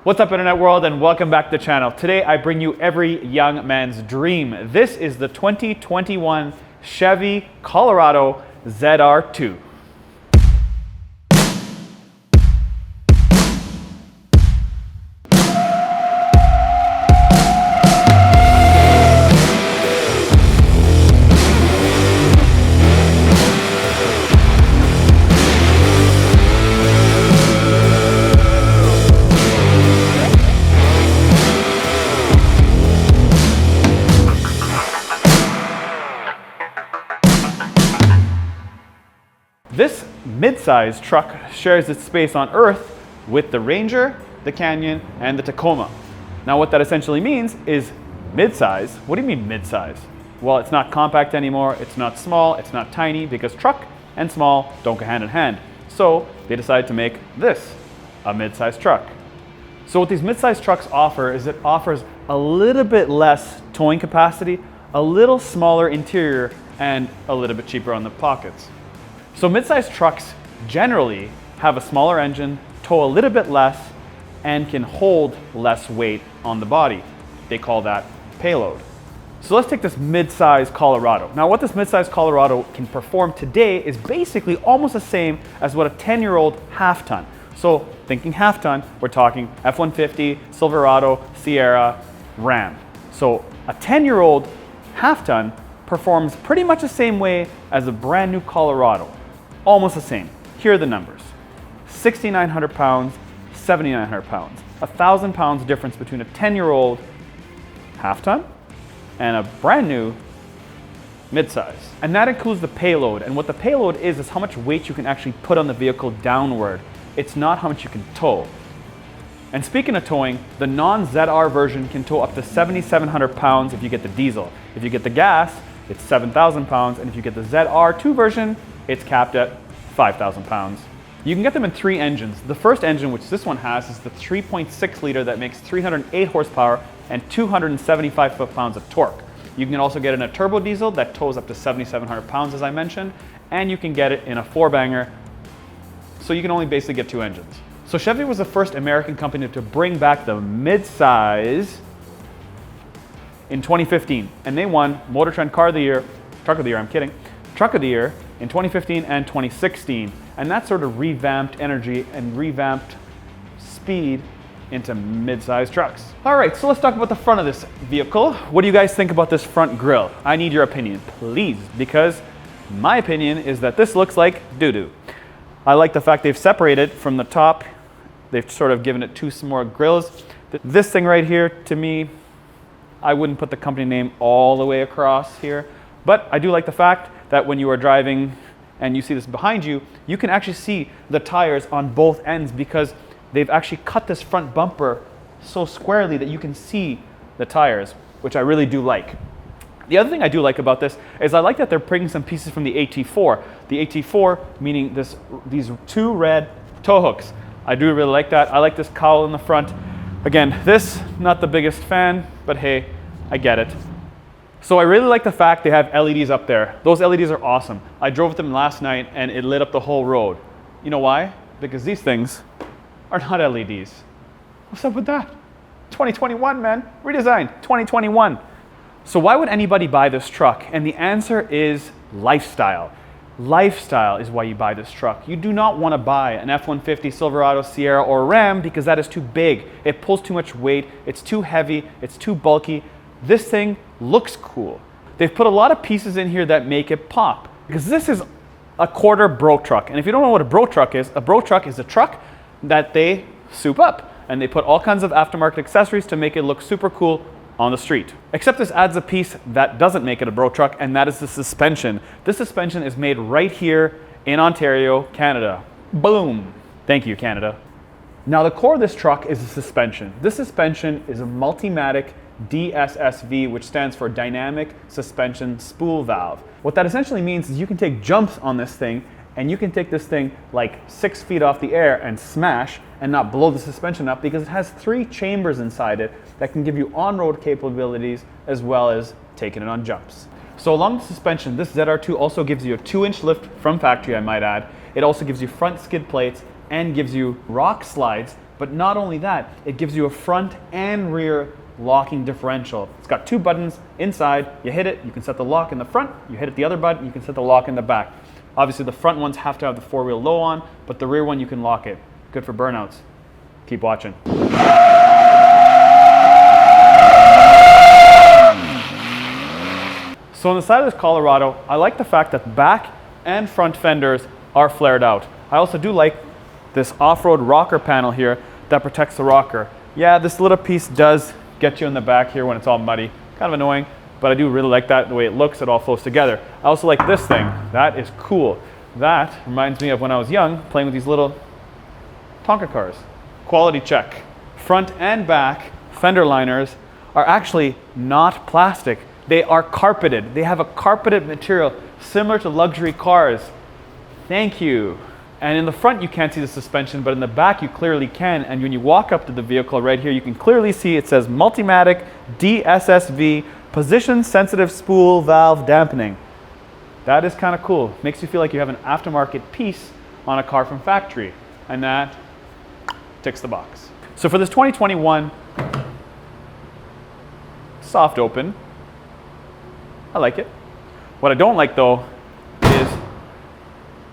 What's up, internet world, and welcome back to the channel. Today I bring you every young man's dream. This is the 2021 Chevy Colorado ZR2. This mid-size truck shares its space on Earth with the Ranger, the Canyon, and the Tacoma. Now what that essentially means is mid-size. What do you mean mid-size? Well, it's not compact anymore, it's not small, it's not tiny, because truck and small don't go hand in hand. So they decided to make this a mid-size truck. So what these mid-size trucks offer is it offers a little bit less towing capacity, a little smaller interior, and a little bit cheaper on the pockets. So mid-size trucks generally have a smaller engine, tow a little bit less, and can hold less weight on the body. They call that payload. So let's take this mid-size Colorado. Now what this mid-size Colorado can perform today is basically almost the same as what a 10-year-old half-ton. So thinking half-ton, we're talking F-150, Silverado, Sierra, Ram. So a 10-year-old half-ton performs pretty much the same way as a brand new Colorado. Almost the same. Here are the numbers. 6,900 pounds, 7,900 pounds. 1,000 pounds difference between a 10-year-old half-ton and a brand new mid-size. And that includes the payload. And what the payload is how much weight you can actually put on the vehicle downward. It's not how much you can tow. And speaking of towing, the non-ZR version can tow up to 7,700 pounds if you get the diesel. If you get the gas, it's 7,000 pounds. And if you get the ZR2 version, it's capped at 5,000 pounds. You can get them in 3 engines. The first engine, which this one has, is the 3.6 liter that makes 308 horsepower and 275 foot-pounds of torque. You can also get it in a turbo diesel that tows up to 7,700 pounds, as I mentioned, and you can get it in a 4-banger, so you can only basically get 2 engines. So Chevy was the first American company to bring back the mid-size in 2015, and they won Motor Trend Truck of the Year in 2015 and 2016. And that sort of revamped energy and revamped speed into mid-size trucks. All right, so let's talk about the front of this vehicle. What do you guys think about this front grille? I need your opinion, please, because my opinion is that this looks like doo-doo. I like the fact they've separated from the top. They've sort of given it 2 more grills. This thing right here, to me, I wouldn't put the company name all the way across here, but I do like the fact that when you are driving and you see this behind you, you can actually see the tires on both ends because they've actually cut this front bumper so squarely that you can see the tires, which I really do like. The other thing I do like about this is I like that they're bringing some pieces from the AT4. The AT4 meaning these 2 red tow hooks. I do really like that. I like this cowl in the front. Again, this, not the biggest fan, but hey, I get it. So I really like the fact they have LEDs up there. Those LEDs are awesome. I drove with them last night and it lit up the whole road. You know why? Because these things are not LEDs. What's up with that? 2021, man. Redesigned, 2021. So why would anybody buy this truck? And the answer is lifestyle. Lifestyle is why you buy this truck. You do not want to buy an F-150, Silverado, Sierra, or Ram because that is too big. It pulls too much weight. It's too heavy. It's too bulky. This thing looks cool. They've put a lot of pieces in here that make it pop because this is a quarter bro truck. And if you don't know what a bro truck is a truck that they soup up and they put all kinds of aftermarket accessories to make it look super cool on the street. Except this adds a piece that doesn't make it a bro truck, and that is the suspension. This suspension is made right here in Ontario, Canada. Boom. Thank you, Canada. Now the core of this truck is the suspension. This suspension is a Multimatic DSSV, which stands for Dynamic Suspension Spool Valve. What that essentially means is you can take jumps on this thing and you can take this thing like 6 feet off the air and smash and not blow the suspension up because it has 3 chambers inside it that can give you on-road capabilities as well as taking it on jumps. So along the suspension, this ZR2 also gives you a 2-inch lift from factory, I might add. It also gives you front skid plates and gives you rock slides But not only that, it gives you a front and rear locking differential. It's got 2 buttons inside. You hit it, you can set the lock in the front. You hit it the other button, you can set the lock in the back. Obviously the front ones have to have the 4-wheel low on, but the rear one you can lock it. Good for burnouts. Keep watching. So on the side of this Colorado, I like the fact that back and front fenders are flared out. I also do like this off-road rocker panel here that protects the rocker. Yeah, this little piece does get you in the back here when it's all muddy. Kind of annoying, but I do really like that, the way it looks, it all flows together. I also like this thing. That is cool. That reminds me of when I was young, playing with these little Tonka cars. Quality check. Front and back fender liners are actually not plastic. They are carpeted. They have a carpeted material similar to luxury cars. Thank you. And in the front you can't see the suspension, but in the back you clearly can. And when you walk up to the vehicle right here, you can clearly see it says Multimatic DSSV Position Sensitive Spool Valve Dampening. That is kind of cool. Makes you feel like you have an aftermarket piece on a car from factory. And that ticks the box. So for this 2021 soft open, I like it. What I don't like though is,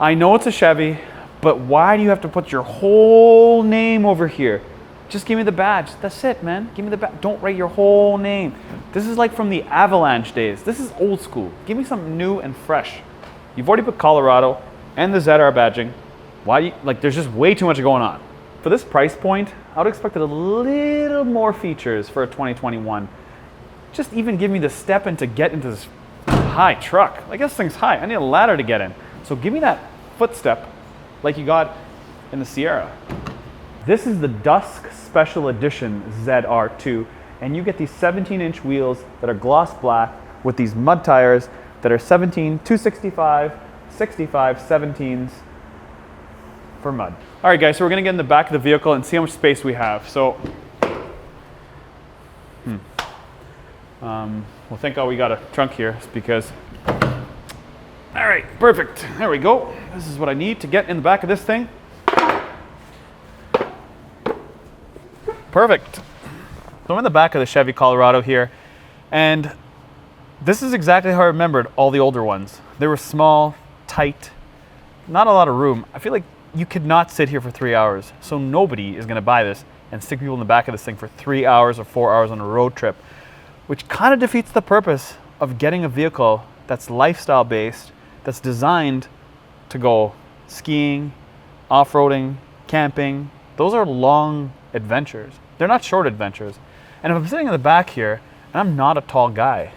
I know it's a Chevy, but why do you have to put your whole name over here? Just give me the badge. That's it, man. Give me the badge. Don't write your whole name. This is like from the Avalanche days. This is old school. Give me something new and fresh. You've already put Colorado and the ZR badging. Why? Like, there's just way too much going on. For this price point, I would expect a little more features for a 2021. Just even give me the step in to get into this high truck. Like, this thing's high. I need a ladder to get in. So give me that footstep like you got in the Sierra. This is the Dusk Special Edition ZR2, and you get these 17-inch wheels that are gloss black with these mud tires that are 17, 265, 65, 17s for mud. All right, guys, so we're gonna get in the back of the vehicle and see how much space we have. So, well, thank God we got a trunk here, because, all right, perfect. There we go. This is what I need to get in the back of this thing. Perfect. So I'm in the back of the Chevy Colorado here, and this is exactly how I remembered all the older ones. They were small, tight, not a lot of room. I feel like you could not sit here for 3 hours, so nobody is gonna buy this and stick people in the back of this thing for 3 hours or 4 hours on a road trip, which kind of defeats the purpose of getting a vehicle that's lifestyle based, that's designed to go skiing, off-roading, camping. Those are long adventures. They're not short adventures. And if I'm sitting in the back here, and I'm not a tall guy,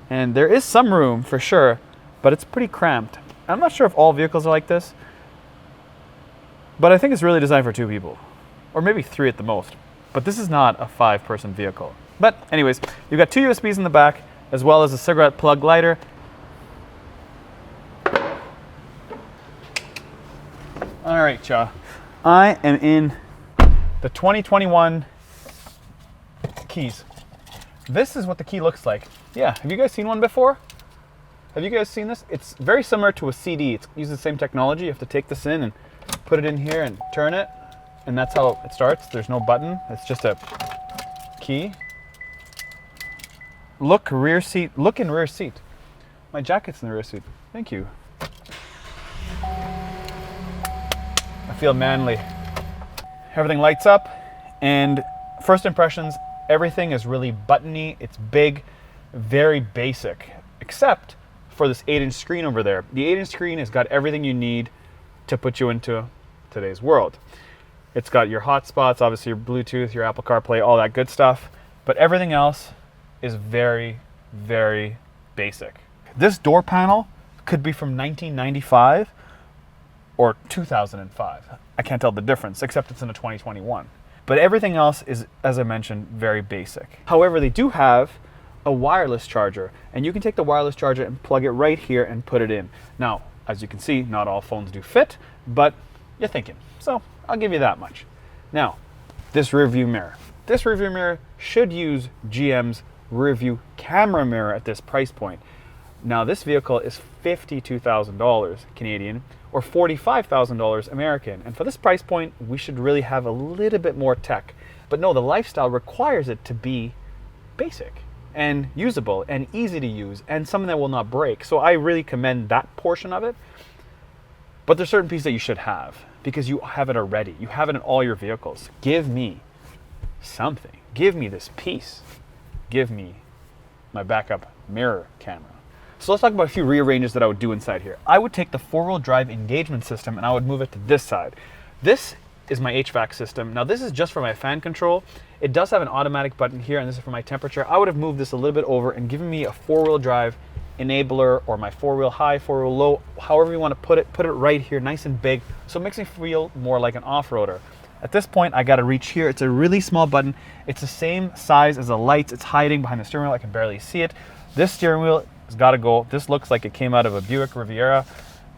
and there is some room for sure, but it's pretty cramped. I'm not sure if all vehicles are like this, but I think it's really designed for 2 people, or maybe 3 at the most. But this is not a 5-person vehicle. But anyways, you've got 2 USBs in the back, as well as a cigarette plug lighter. All right, y'all. I am in the 2021 keys. This is what the key looks like. Yeah, have you guys seen one before? Have you guys seen this? It's very similar to a CD. It uses the same technology. You have to take this in and put it in here and turn it, and that's how it starts. There's no button. It's just a key. Look rear seat. Look in rear seat. My jacket's in the rear seat. Thank you. I feel manly. Everything lights up, and first impressions, everything is really buttony. It's big, very basic, except for this 8-inch screen over there. The 8-inch screen has got everything you need to put you into today's world. It's got your hotspots, obviously your Bluetooth, your Apple CarPlay, all that good stuff, but everything else is very, very basic. This door panel could be from 1995 or 2005. I can't tell the difference, except it's in a 2021. But everything else is, as I mentioned, very basic. However, they do have a wireless charger, and you can take the wireless charger and plug it right here and put it in. Now, as you can see, not all phones do fit, but you're thinking, so I'll give you that much. Now, this rear view mirror. This rear view mirror should use GM's rear view camera mirror at this price point. Now this vehicle is $52,000 Canadian or $45,000 American. And for this price point, we should really have a little bit more tech. But no, the lifestyle requires it to be basic and usable and easy to use and something that will not break. So I really commend that portion of it. But there's certain pieces that you should have because you have it already. You have it in all your vehicles. Give me something. Give me this piece. Give me my backup mirror camera. So let's talk about a few rearranges that I would do inside here. I would take the four-wheel drive engagement system and I would move it to this side. This is my HVAC system. Now this is just for my fan control. It does have an automatic button here and this is for my temperature. I would have moved this a little bit over and given me a four-wheel drive enabler or my four-wheel high, four-wheel low, however you want to put it right here, nice and big. So it makes me feel more like an off-roader. At this point, I got to reach here. It's a really small button. It's the same size as the lights. It's hiding behind the steering wheel. I can barely see it. This steering wheel has got to go. This looks like it came out of a Buick Riviera.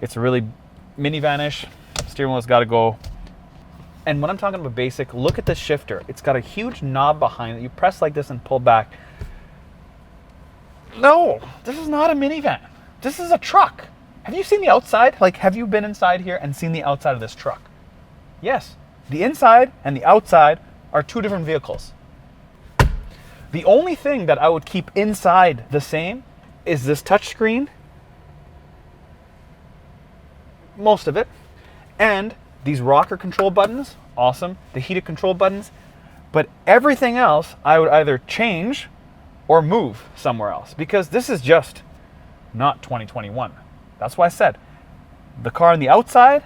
It's a really minivan-ish. Steering wheel has got to go. And when I'm talking about basic, look at the shifter. It's got a huge knob behind it. You press like this and pull back. No, this is not a minivan. This is a truck. Have you seen the outside? Like, have you been inside here and seen the outside of this truck? Yes. The inside and the outside are two different vehicles. The only thing that I would keep inside the same is this touchscreen, most of it, and these rocker control buttons, awesome, the heated control buttons, but everything else I would either change or move somewhere else because this is just not 2021. That's why I said the car on the outside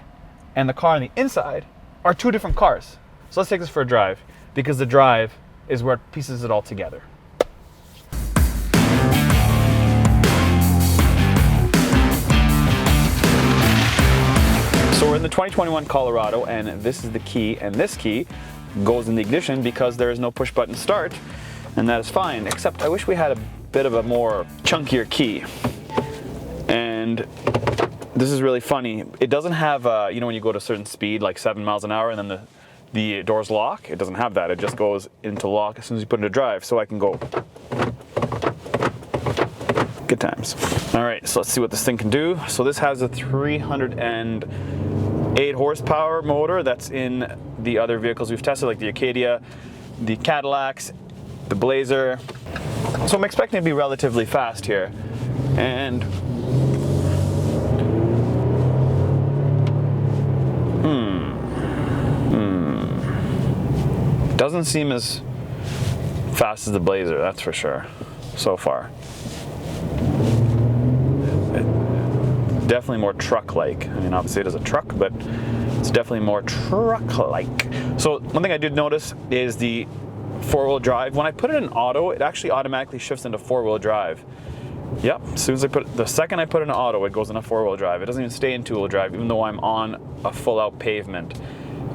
and the car on the inside are two different cars. So let's take this for a drive because the drive is where it pieces it all together. So we're in the 2021 Colorado and this is the key and this key goes in the ignition because there is no push button start and that is fine, except I wish we had a bit of a more chunkier key. And this is really funny. It doesn't have, you know, when you go to a certain speed, like 7 miles an hour, and then the doors lock, it doesn't have that. It just goes into lock as soon as you put it into drive. So I can go. Good times. All right, so let's see what this thing can do. So this has a 308 horsepower motor that's in the other vehicles we've tested, like the Acadia, the Cadillacs, the Blazer. So I'm expecting to be relatively fast here. And doesn't seem as fast as the Blazer, that's for sure, so far. Definitely more truck-like. I mean, obviously it is a truck, but it's definitely more truck-like. So one thing I did notice is the four-wheel drive. When I put it in auto, it actually automatically shifts into four-wheel drive. Yep, as soon as the second I put it in auto, it goes into four-wheel drive. It doesn't even stay in two-wheel drive, even though I'm on a full-out pavement.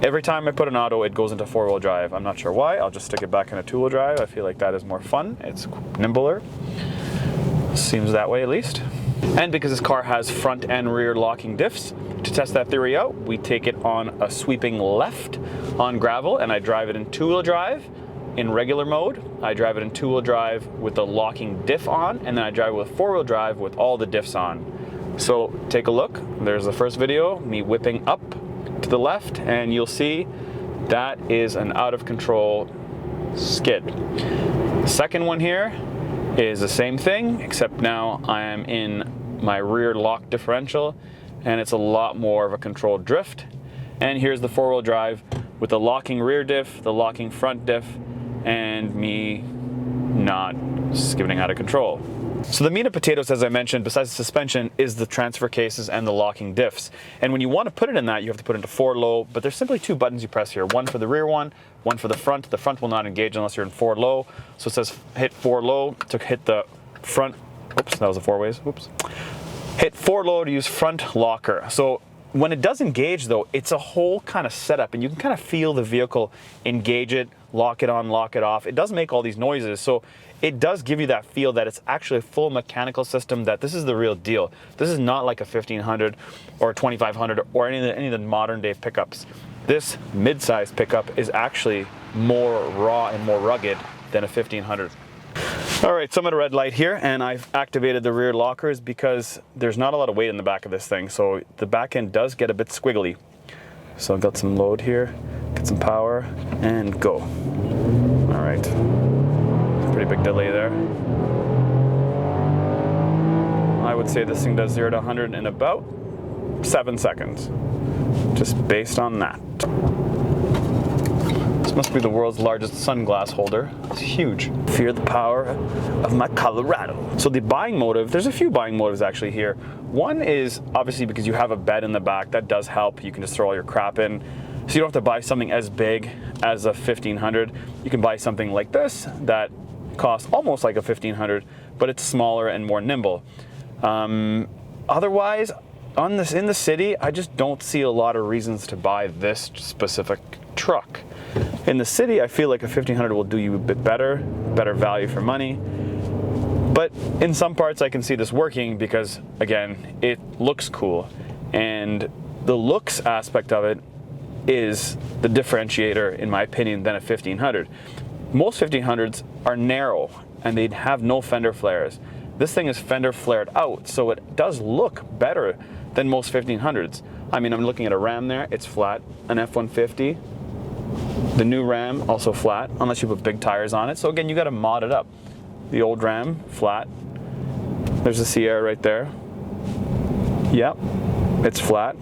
Every time I put an auto, it goes into four-wheel drive. I'm not sure why. I'll just stick it back in a two-wheel drive. I feel like that is more fun. It's nimbler. Seems that way at least. And because this car has front and rear locking diffs, to test that theory out, we take it on a sweeping left on gravel and I drive it in two-wheel drive in regular mode. I drive it in two-wheel drive with the locking diff on, and then I drive it with four-wheel drive with all the diffs on. So take a look. There's the first video, me whipping up to the left, and you'll see that is an out of control skid. The second one here is the same thing, except now I am in my rear lock differential and it's a lot more of a controlled drift. And here's the four-wheel drive with the locking rear diff, the locking front diff, and me not skidding out of control. So the meat and potatoes, as I mentioned, besides the suspension, is the transfer cases and the locking diffs. And when you want to put it in that, you have to put it into 4 low, but there's simply 2 buttons you press here. One for the rear one for the front. The front will not engage unless you're in 4 low. So it says hit 4 low to hit the front. Oops, that was the 4 ways. Oops. Hit 4 low to use front locker. So when it does engage though, it's a whole kind of setup and you can kind of feel the vehicle engage it, lock it on, lock it off. It does make all these noises. So it does give you that feel that it's actually a full mechanical system, that this is the real deal. This is not like a 1500 or a 2500 or any of the modern day pickups. This mid-size pickup is actually more raw and more rugged than a 1500. All right, so I'm at a red light here, and I've activated the rear lockers because there's not a lot of weight in the back of this thing, so the back end does get a bit squiggly. So I've got some load here, get some power, and go. All right, pretty big delay there. I would say this thing does 0 to 100 in about 7 seconds, just based on that. This must be the world's largest sunglass holder. It's huge. Fear the power of my Colorado. So the buying motive, there's a few buying motives actually here. One is obviously because you have a bed in the back, that does help. You can just throw all your crap in. So you don't have to buy something as big as a 1500. You can buy something like this that costs almost like a 1500, but it's smaller and more nimble. Otherwise, in the city, I just don't see a lot of reasons to buy this specific truck. In the city, I feel like a 1500 will do you a bit better value for money. But in some parts, I can see this working because, again, it looks cool. And the looks aspect of it is the differentiator, in my opinion, than a 1500. Most 1500s are narrow and they'd have no fender flares. This thing is fender flared out, so it does look better than most 1500s. I mean, I'm looking at a Ram there, it's flat. An F-150, the new Ram, also flat, unless you put big tires on it. So again, you gotta mod it up. The old Ram, flat. There's the Sierra right there. Yep, it's flat.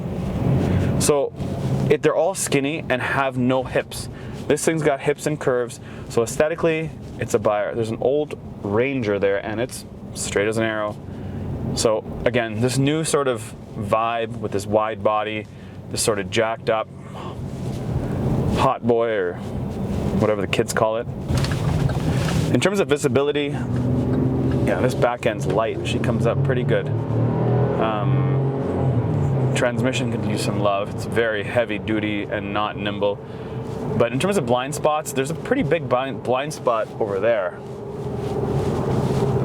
So they're all skinny and have no hips. This thing's got hips and curves, so aesthetically, it's a buyer. There's an old Ranger there, and it's straight as an arrow. So again, this new sort of vibe with this wide body, this sort of jacked up hot boy, or whatever the kids call it. In terms of visibility, yeah, this back end's light. She comes up pretty good. Transmission could use some love. It's very heavy duty and not nimble. But in terms of blind spots, there's a pretty big blind spot over there.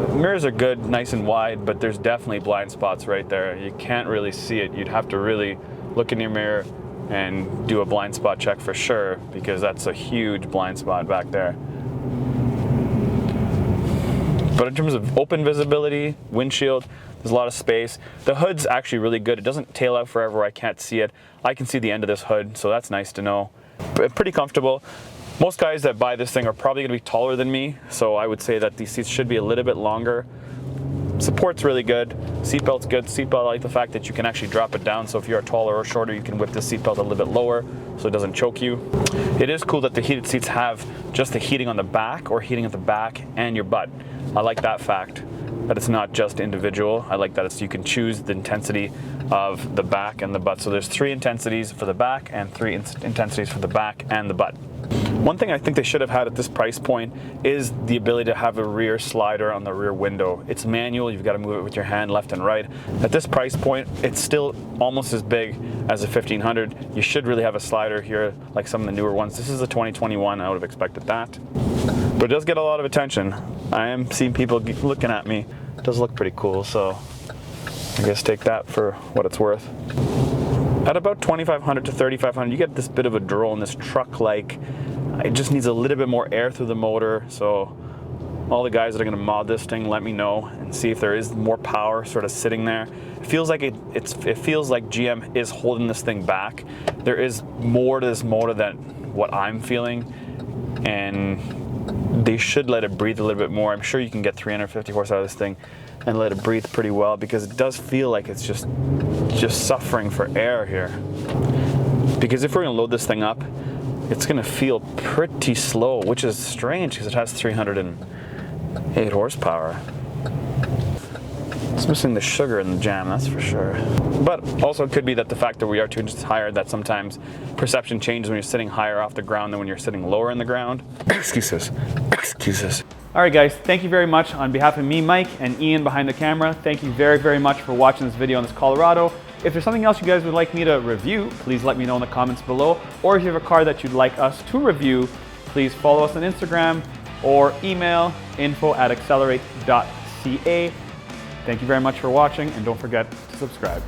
The mirrors are good, nice and wide, but there's definitely blind spots right there. You can't really see it. You'd have to really look in your mirror and do a blind spot check for sure, because that's a huge blind spot back there. But in terms of open visibility, windshield, there's a lot of space. The hood's actually really good. It doesn't tail out forever. I can't see it. I can see the end of this hood, so that's nice to know. Pretty comfortable. Most guys that buy this thing are probably going to be taller than me, so I would say that these seats should be a little bit longer. Support's really good. Seatbelt's good. Seatbelt, I like the fact that you can actually drop it down, so if you're taller or shorter, you can whip the seatbelt a little bit lower so it doesn't choke you. It is cool that the heated seats have just the heating on the back, or heating at the back and your butt. I like that fact, that it's not just individual. I like that you can choose the intensity of the back and the butt. So there's 3 intensities for the back and 3 intensities for the back and the butt. One thing I think they should have had at this price point is the ability to have a rear slider on the rear window. It's manual, you've got to move it with your hand left and right. At this price point, it's still almost as big as a 1500. You should really have a slider here like some of the newer ones. This is a 2021, I would have expected that. But it does get a lot of attention. I am seeing people looking at me. It does look pretty cool, so I guess take that for what it's worth. At about 2,500 to 3,500, you get this bit of a drone, this truck-like. It just needs a little bit more air through the motor, so all the guys that are going to mod this thing, let me know and see if there is more power sort of sitting there. It feels like it feels like GM is holding this thing back. There is more to this motor than what I'm feeling, and they should let it breathe a little bit more. I'm sure you can get 350 horse out of this thing and let it breathe pretty well, because it does feel like it's just suffering for air here. Because if we're going to load this thing up, it's going to feel pretty slow, which is strange because it has 308 horsepower. It's missing the sugar in the jam, that's for sure. But also it could be that the fact that we are 2 inches higher, that sometimes perception changes when you're sitting higher off the ground than when you're sitting lower in the ground. Excuses. All right, guys, thank you very much. On behalf of me, Mike, and Ian behind the camera, thank you very, very much for watching this video on this Colorado. If there's something else you guys would like me to review, please let me know in the comments below. Or if you have a car that you'd like us to review, please follow us on Instagram or email info@accelerate.ca. Thank you very much for watching, and don't forget to subscribe.